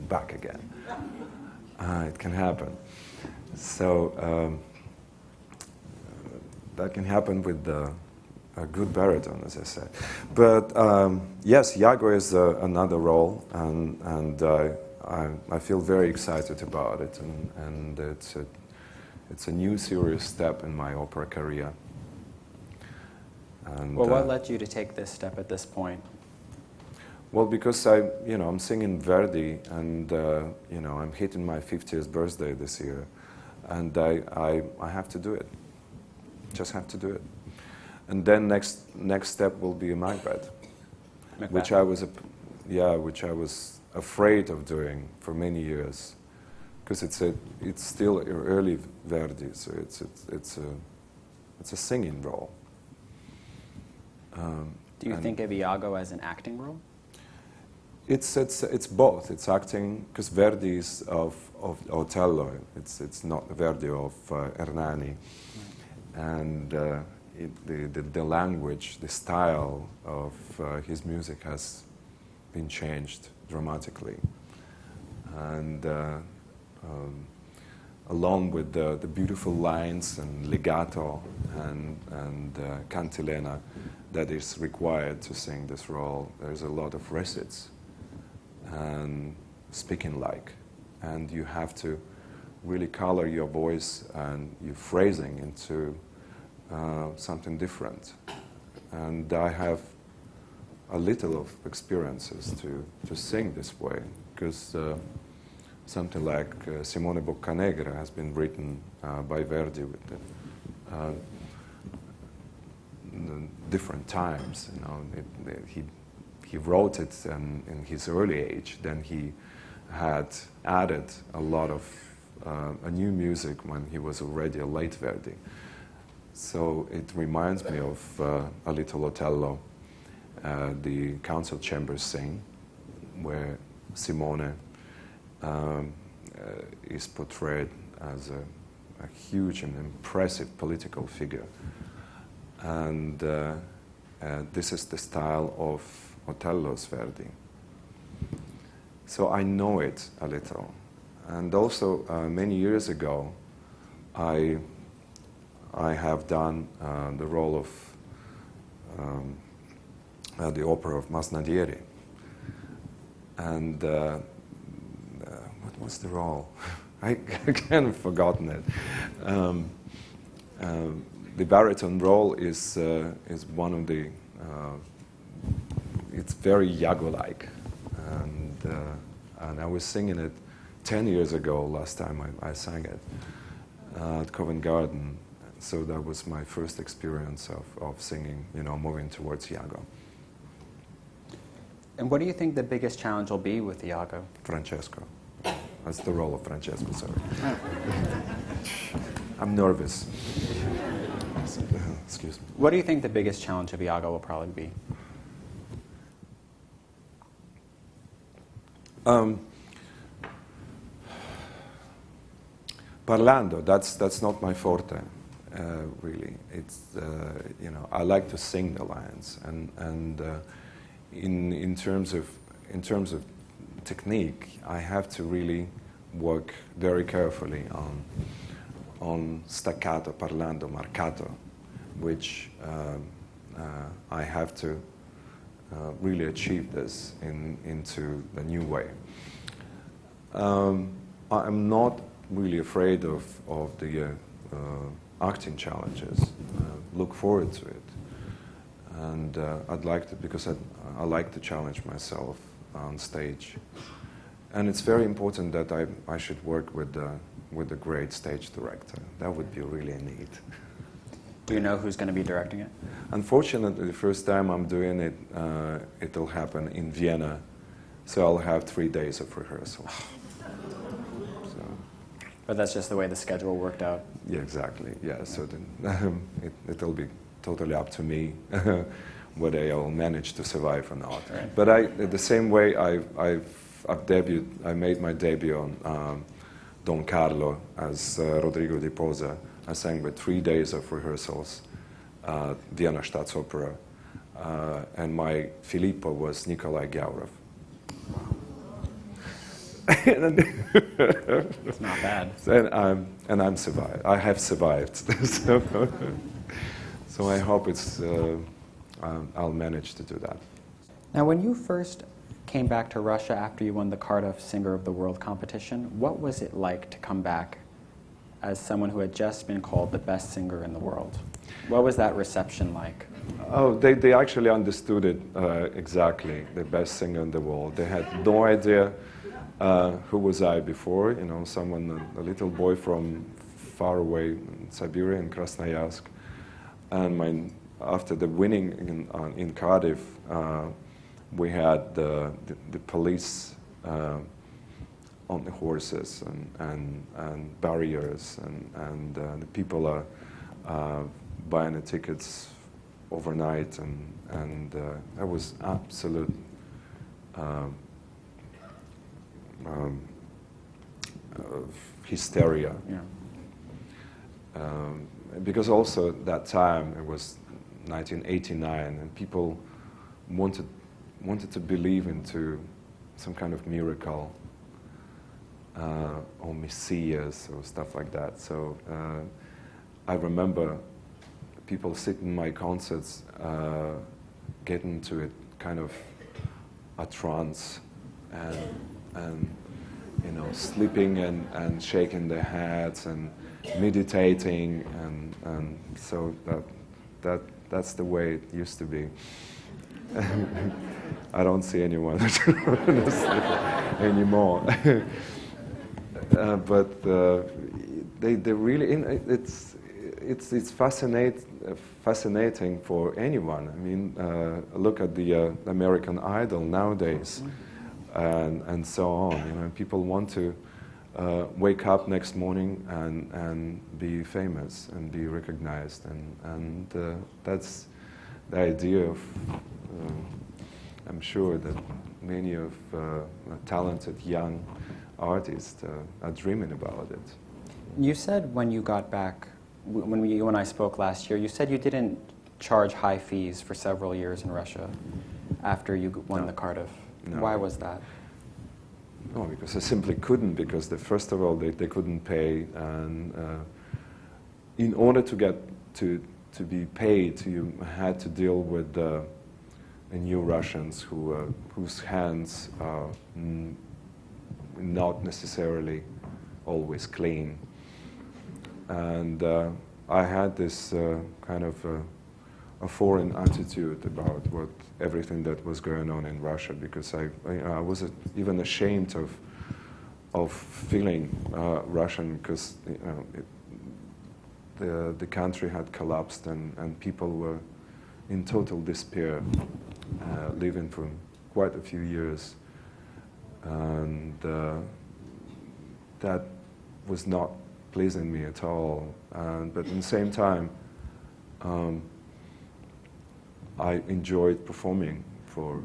back again. It can happen. So that can happen with a good baritone, as I said. But yes, Iago is another role, and I feel very excited about it, and it's a new serious step in my opera career. And, well, what led you to take this step at this point? Well, because I'm singing Verdi, and I'm hitting my 50th birthday this year, and I have to do it. Just have to do it. And then next step will be a Macbeth, which I was afraid of doing for many years, because it's still early Verdi, so it's a singing role. Do you think of Iago as an acting role? It's both. It's acting, because Verdi is of Otello. It's not Verdi of Hernani, and the language, the style of his music has been changed dramatically, and along with the beautiful lines and legato and cantilena that is required to sing this role, there's a lot of recits and speaking like, and you have to really color your voice and your phrasing into something different. And I have a little of experiences to sing this way, because something like Simone Boccanegra has been written by Verdi with the different times. He wrote it in his early age. Then he had added a lot of a new music when he was already a late Verdi. So it reminds me of a little Otello, the council chambers scene, where Simone is portrayed as a huge and impressive political figure. And this is the style of Otello's Verdi. So I know it a little. And also, many years ago, I have done the role of the opera of Masnadieri. And what was the role? I kind of forgotten it. The baritone role is one of the. It's very Iago-like, and I was singing it 10 years ago. Last time I sang it at Covent Garden, so that was my first experience of singing. Moving towards Iago. And what do you think the biggest challenge will be with Iago? Francesco. That's the role of Francesco, sorry. I'm nervous. Excuse me. What do you think the biggest challenge of Iago will probably be? Parlando, that's not my forte, really. It's I like to sing the lines, and in terms of technique, I have to really work very carefully on staccato, parlando, marcato, which I have to really achieve this into the new way. I'm not really afraid of the acting challenges. Look forward to it, and I'd like to, because I like to challenge myself on stage, and it's very important that I should work with a great stage director. That would be really neat. Do you know who's going to be directing it? Unfortunately, the first time I'm doing it, it'll happen in Vienna, so I'll have 3 days of rehearsal. But that's just the way the schedule worked out. Yeah, exactly. Yeah, so then it'll be totally up to me whether I'll manage to survive or not. Right. But the same way I made my debut on Don Carlo as Rodrigo di Posa. I sang with 3 days of rehearsals, Vienna Staatsopera, and my Filippo was Nikolai Gaurov. It's not bad. And I'm survived. I have survived. So I hope I'll manage to do that. Now, when you first came back to Russia after you won the Cardiff Singer of the World competition, what was it like to come back as someone who had just been called the best singer in the world? What was that reception like? Oh, they actually understood it exactly, the best singer in the world. They had no idea who was I before, a little boy from far away in Siberia, in Krasnoyarsk. And after the winning in Cardiff, we had the police on the horses and barriers, and the people are buying the tickets overnight, and that was absolute hysteria. Yeah. Because also at that time, it was 1989, and people wanted to believe into some kind of miracle or messiahs or stuff like that. So I remember people sitting in my concerts get into a kind of a trance and sleeping and shaking their heads and meditating, and so that's the way it used to be. I don't see anyone anymore. But they really it's fascinating for anyone. I mean, look at the American Idol nowadays, and so on. People want to wake up next morning and be famous and be recognized, and that's the idea of. I'm sure that many of talented young artists are dreaming about it. You said when you got back, when you and I spoke last year, you said you didn't charge high fees for several years in Russia after you won the Cardiff. No. Why was that? No, because I simply couldn't, because first of all, they couldn't pay, and in order to get to be paid, you had to deal with the new Russians whose hands are not necessarily always clean. And I had this kind of a foreign attitude about everything that was going on in Russia, because I was even ashamed of feeling Russian, because the country had collapsed and people were in total despair, living for quite a few years, and that was not pleasing me at all. But at the same time, I enjoyed performing for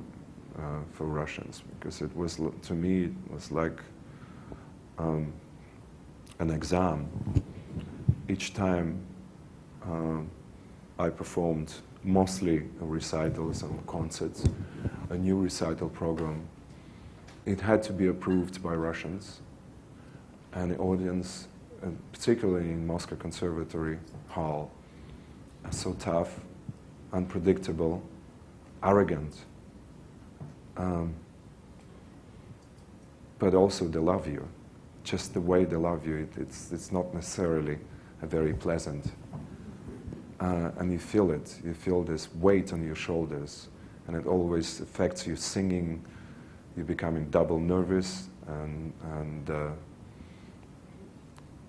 Russians, because it was, to me, it was like an exam. Each time I performed, mostly recitals and concerts, a new recital program, it had to be approved by Russians, and the audience, particularly in Moscow Conservatory Hall, are so tough, unpredictable, arrogant, but also they love you. Just the way they love you, it's not necessarily a very pleasant. And you feel it. You feel this weight on your shoulders, and it always affects you singing. You're becoming double nervous,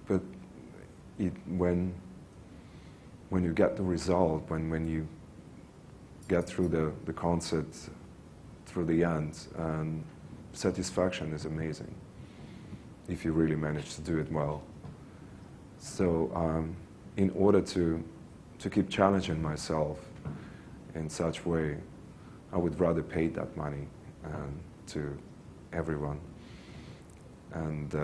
but when you get the result, when you get through the concert, through the end, satisfaction is amazing if you really manage to do it well. So in order to keep challenging myself in such way, I would rather pay that money to everyone. And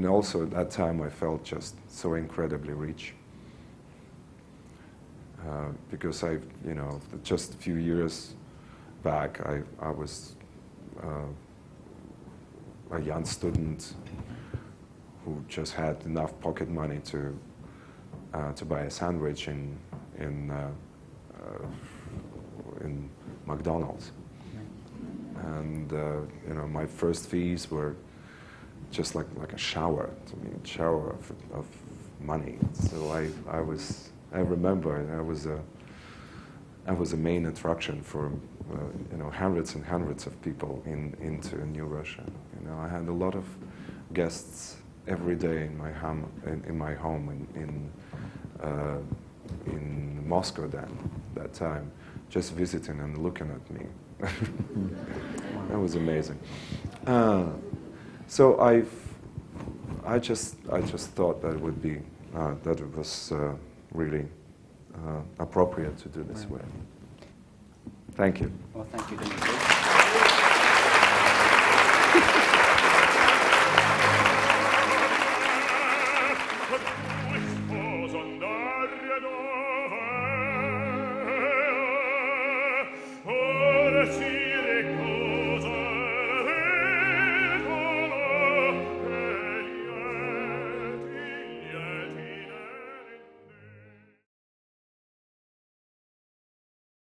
also at that time I felt just so incredibly rich. Because just a few years back, I was a young student who just had enough pocket money to buy a sandwich in McDonald's. And my first fees were just like a shower to me, a shower of money. So I remember I was a main attraction for hundreds and hundreds of people into New Russia. I had a lot of guests every day in my home in Moscow that time, just visiting and looking at me. That was amazing. So I just thought that it would be that it was really appropriate to do this way. Thank you. Well, thank you, Dmitri.